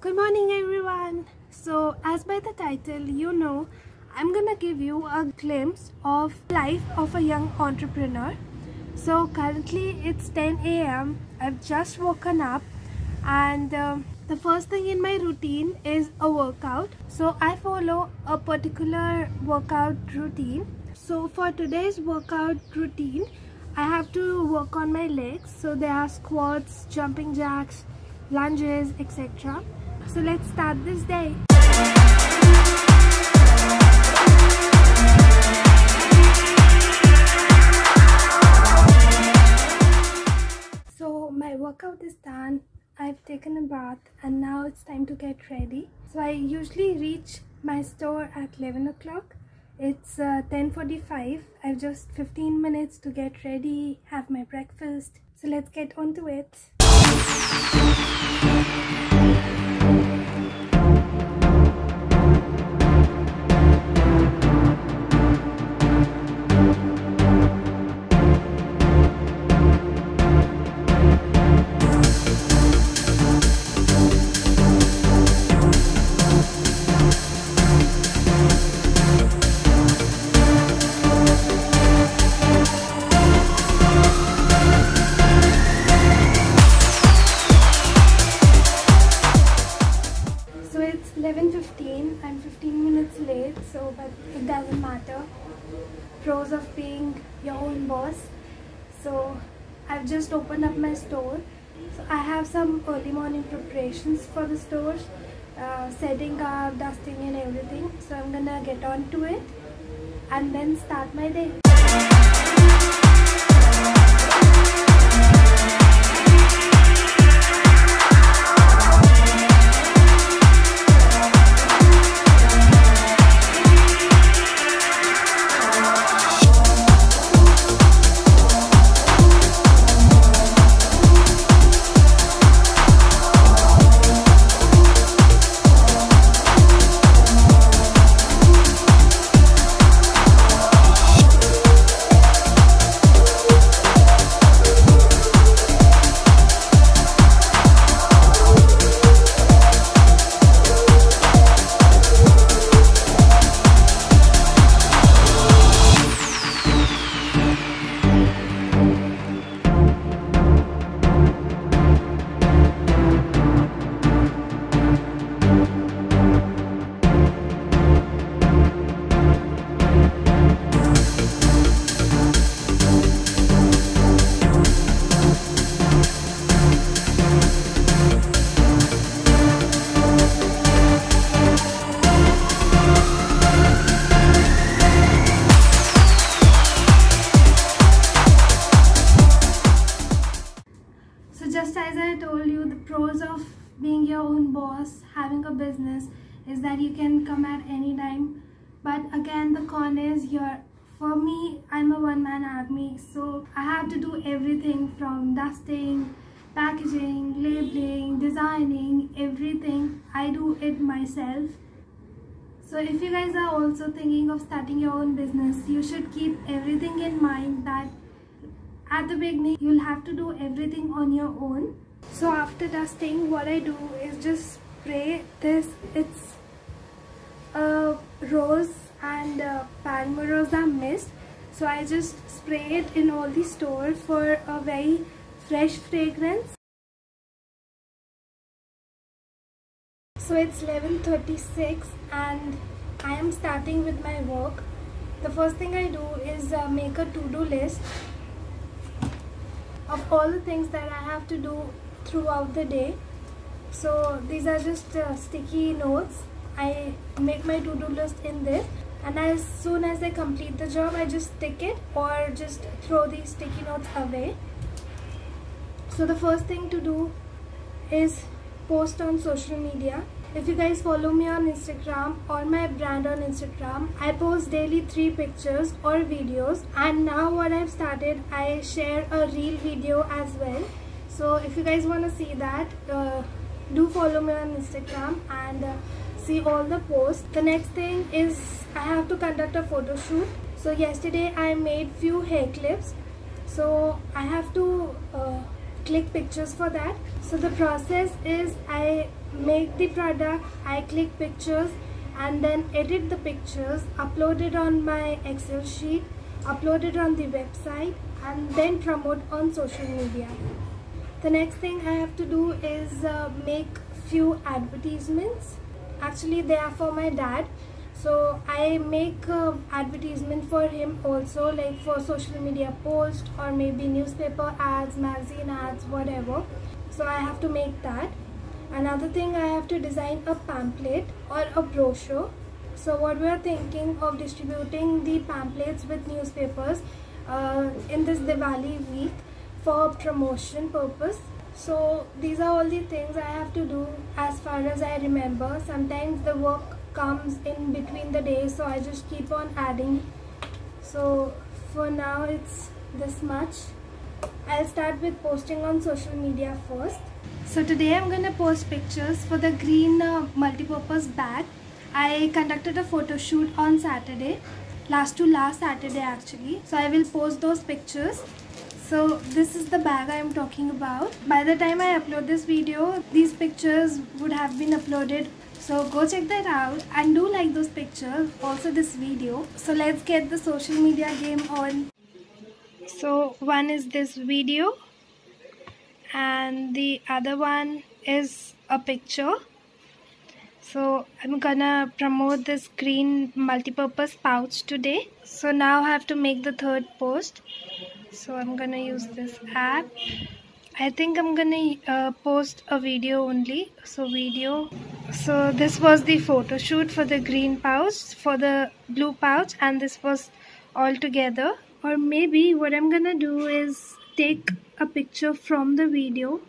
Good morning everyone. So as by the title you know, I'm gonna give you a glimpse of life of a young entrepreneur. So currently it's 10 a.m. I've just woken up and the first thing in my routine is a workout. So I follow a particular workout routine. So for today's workout routine I have to work on my legs. So there are squats, jumping jacks, lunges, etc. So let's start this day. So my workout is done. I've taken a bath and now it's time to get ready. So I usually reach my store at 11 o'clock. It's 10:45. I've just 15 minutes to get ready, have my breakfast. So let's get on to it. So it's 11:15. I'm 15 minutes late, but it doesn't matter. Pros of being your own boss. So I've just opened up my store. So I have some early morning preparations for the stores, setting up, dusting and everything. So I'm gonna get on to it and then start my day. Just as I told you, the pros of being your own boss, having a business, is that you can come at any time. But again, the con is for me, I'm a one-man army, so I have to do everything from dusting, packaging, labeling, designing, everything. I do it myself. So if you guys are also thinking of starting your own business, you should keep everything in mind that at the beginning, you'll have to do everything on your own. So after dusting, what I do is just spray this. It's a rose and Palmarosa mist. So I just spray it in all the stores for a very fresh fragrance. So it's 11:36 and I am starting with my work. The first thing I do is make a to-do list of all the things that I have to do throughout the day. So these are just sticky notes. I make my to-do list in this, and as soon as I complete the job, I just stick it or just throw these sticky notes away. So the first thing to do is post on social media. If you guys follow me on Instagram or my brand on Instagram, I post daily 3 pictures or videos, and now what I've started, I share a reel video as well. So if you guys want to see that, do follow me on Instagram and see all the posts. The next thing is I have to conduct a photo shoot. So yesterday I made few hair clips, so I have to click pictures for that. So the process is I make the product, I click pictures and then edit the pictures, upload it on my Excel sheet, upload it on the website, and then promote on social media. The next thing I have to do is make few advertisements. Actually they are for my dad, so I make advertisement for him also, like for social media post or maybe newspaper ads, magazine ads, whatever. So I have to make that. Another thing, I have to design a pamphlet or a brochure. So what we are thinking of distributing the pamphlets with newspapers in this Diwali week for promotion purpose. So these are all the things I have to do as far as I remember. Sometimes the work comes in between the days, so I just keep on adding. So for now it's this much. I'll start with posting on social media first. So today I'm gonna post pictures for the green multi-purpose bag. I conducted a photo shoot on Saturday, last Saturday actually. So I will post those pictures. So this is the bag I am talking about. By the time I upload this video, these pictures would have been uploaded. So go check that out and do like those pictures, also this video. So let's get the social media game on. So one is this video and the other one is a picture. So I'm gonna promote this green multi-purpose pouch today. So now I have to make the third post. So I'm gonna use this app. I think I'm gonna post a video only. So video. So this was the photo shoot for the green pouch, for the blue pouch, and this was all together. Or maybe what I'm gonna do is take a picture from the video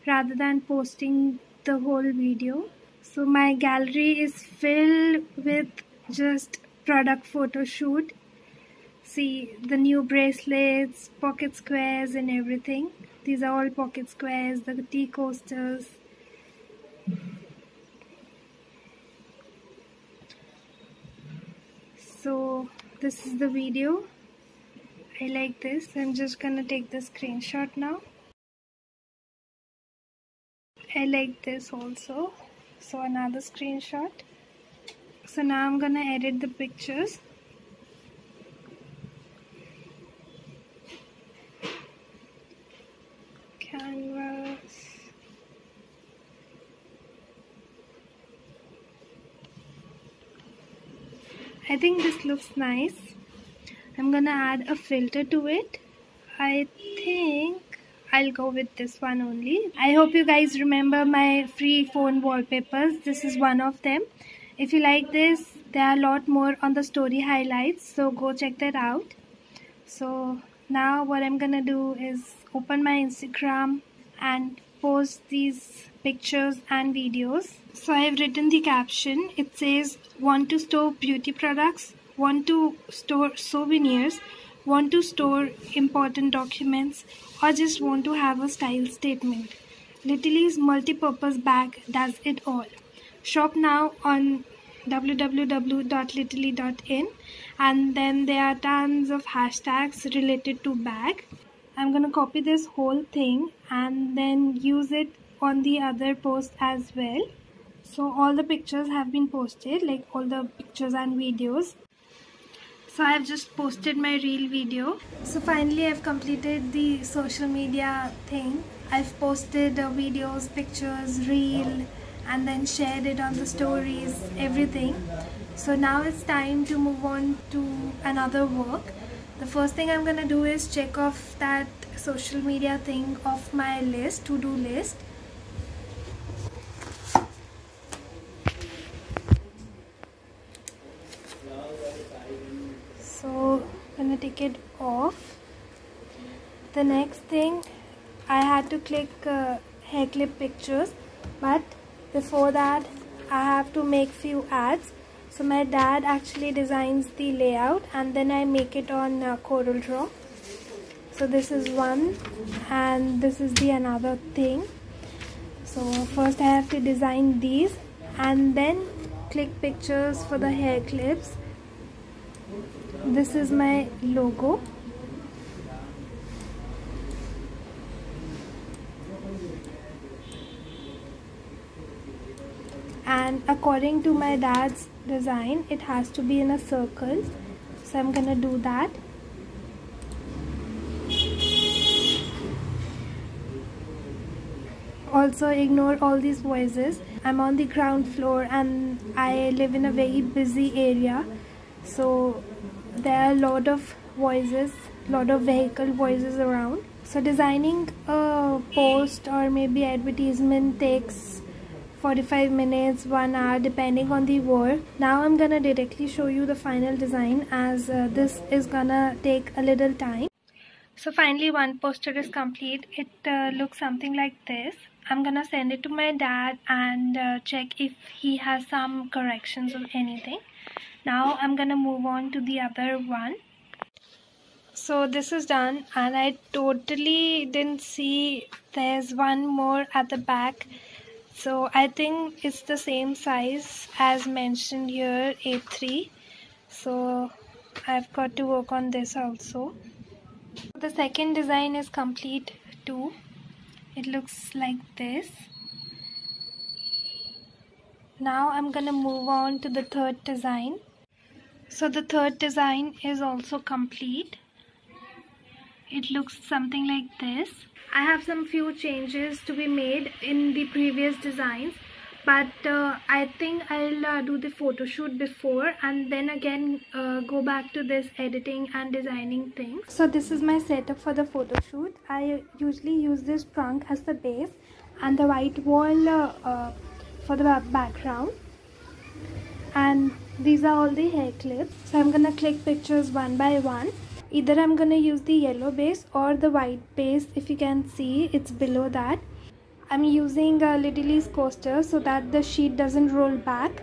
rather than posting the whole video. So my gallery is filled with just product photo shoot. See the new bracelets, pocket squares and everything. These are all pocket squares, the tea coasters. So this is the video. I like this. I'm just gonna take the screenshot now. I like this also. So another screenshot. So now I'm gonna edit the pictures. Canvas. I think this looks nice. I'm gonna add a filter to it. I think I'll go with this one only. I hope you guys remember my free phone wallpapers. This is one of them. If you like this, there are a lot more on the story highlights, so go check that out. So now what I'm gonna do is open my Instagram and post these pictures and videos. So I have written the caption. It says, want to store beauty products, want to store souvenirs, want to store important documents, or just want to have a style statement. Little's multi-purpose bag does it all. Shop now on www.littly.in, and then there are tons of hashtags related to bag. I'm gonna copy this whole thing and then use it on the other post as well. So all the pictures have been posted, like all the pictures and videos. So I have just posted my reel video. So finally I've completed the social media thing. I've posted videos, pictures, reel, and then shared it on the stories, everything. So now it's time to move on to another work. The first thing I'm gonna do is check off that social media thing off my list, to-do list. So I'm gonna take it off. The next thing, I had to click hair clip pictures, but before that I have to make few ads. So my dad actually designs the layout and then I make it on CorelDRAW. So this is one and this is the another thing. So first I have to design these and then click pictures for the hair clips. This is my logo. and according to my dad's design it has to be in a circle, so I'm gonna do that. Also ignore all these voices. I'm on the ground floor and I live in a very busy area, so there are a lot of voices, lot of vehicle voices around. So designing a post or maybe advertisement takes 45 minutes, 1 hour depending on the work. Now I'm gonna directly show you the final design, as this is gonna take a little time. So finally one poster is complete. It looks something like this. I'm gonna send it to my dad and check if he has some corrections or anything. Now I'm gonna move on to the other one. So this is done and I totally didn't see there's one more at the back. So I think it's the same size as mentioned here, A3. So I've got to work on this also. The second design is complete too. It looks like this. Now I'm gonna move on to the third design. So the third design is also complete. It looks something like this. I have some few changes to be made in the previous designs, but I think I'll do the photo shoot before and then again go back to this editing and designing things. So this is my setup for the photo shoot. I usually use this trunk as the base and the white wall for the background, and these are all the hair clips. So I'm gonna click pictures one by one. Either I'm gonna use the yellow base or the white base. If you can see, it's below that. I'm using a Little Ease coaster so that the sheet doesn't roll back.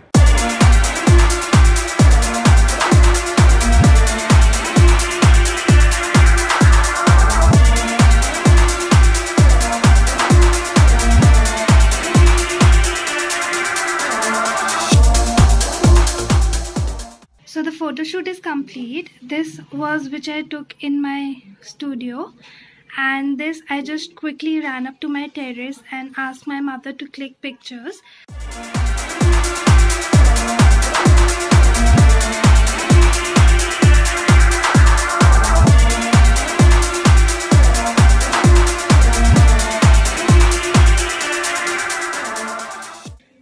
So the photo shoot is complete. This was which I took in my studio, and this I just quickly ran up to my terrace and asked my mother to click pictures.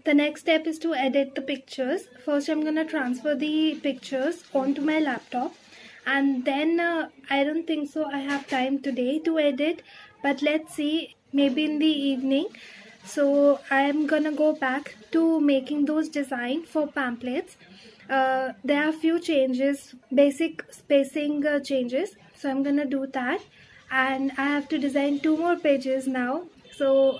The next step is to edit the pictures. First I'm gonna transfer the pictures onto my laptop, and then I don't think so I have time today to edit, but let's see, maybe in the evening. So I'm gonna go back to making those designs for pamphlets. There are a few changes, basic spacing changes, so I'm gonna do that, and I have to design 2 more pages now. So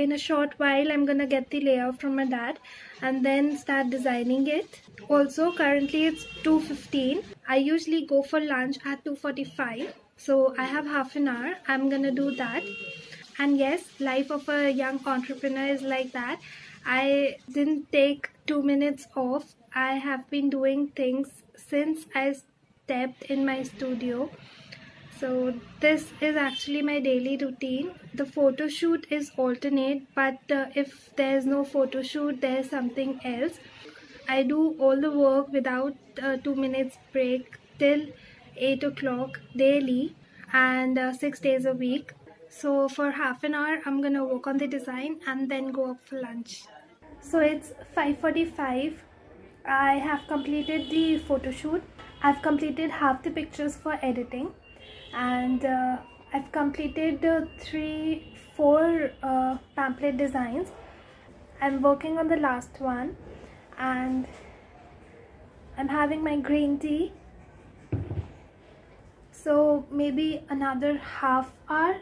in a short while I'm gonna get the layout from my dad and then start designing it. Also currently it's 2:15. I usually go for lunch at 2:45, so I have half an hour. I'm gonna do that. And yes, life of a young entrepreneur is like that. I didn't take 2 minutes off. I have been doing things since I stepped in my studio. So this is actually my daily routine. The photo shoot is alternate, but if there's no photo shoot, there's something else. I do all the work without 2 minutes break till 8 o'clock daily, and 6 days a week. So for half an hour I'm gonna work on the design and then go up for lunch. So it's 5:45. I have completed the photo shoot. I've completed half the pictures for editing, and I've completed 3-4 pamphlet designs. I'm working on the last one, and I'm having my green tea. So maybe another half hour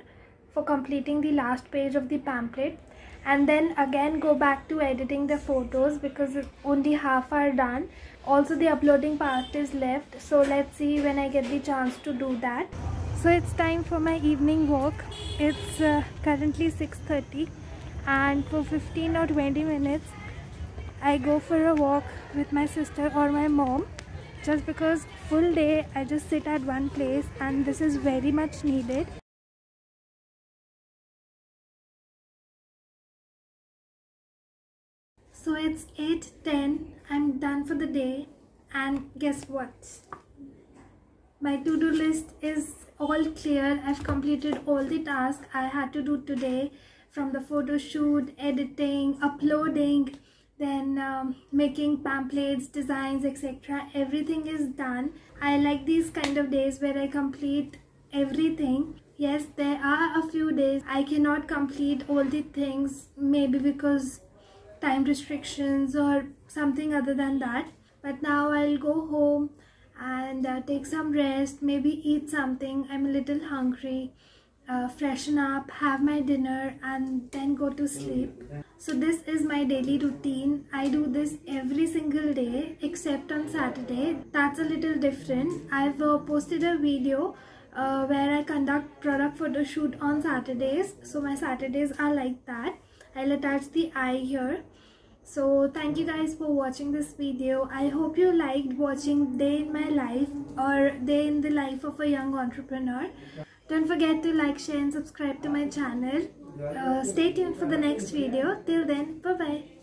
for completing the last page of the pamphlet, and then again go back to editing the photos because it's only half hour done. Also the uploading part is left, so let's see when I get the chance to do that. So it's time for my evening walk. It's currently 6:30, and for 15 or 20 minutes I go for a walk with my sister or my mom, just because full day I just sit at one place and this is very much needed. So it's 8:10. I'm done for the day, and guess what? My to-do list is all clear. I've completed all the tasks I had to do today, from the photo shoot, editing, uploading, then making pamphlets, designs, etc. Everything is done. I like these kind of days where I complete everything. Yes, there are a few days I cannot complete all the things, maybe because time restrictions or something other than that. But now I'll go home and take some rest, maybe eat something. I'm a little hungry. Freshen up, have my dinner, and then go to sleep. So this is my daily routine. I do this every single day except on Saturday. That's a little different. I've posted a video where I conduct product photo shoot on Saturdays. So my Saturdays are like that. I'll attach the eye here. So thank you guys for watching this video. I hope you liked watching day in my life, or day in the life of a young entrepreneur. Don't forget to like, share and subscribe to my channel. Stay tuned for the next video. Till then, bye bye.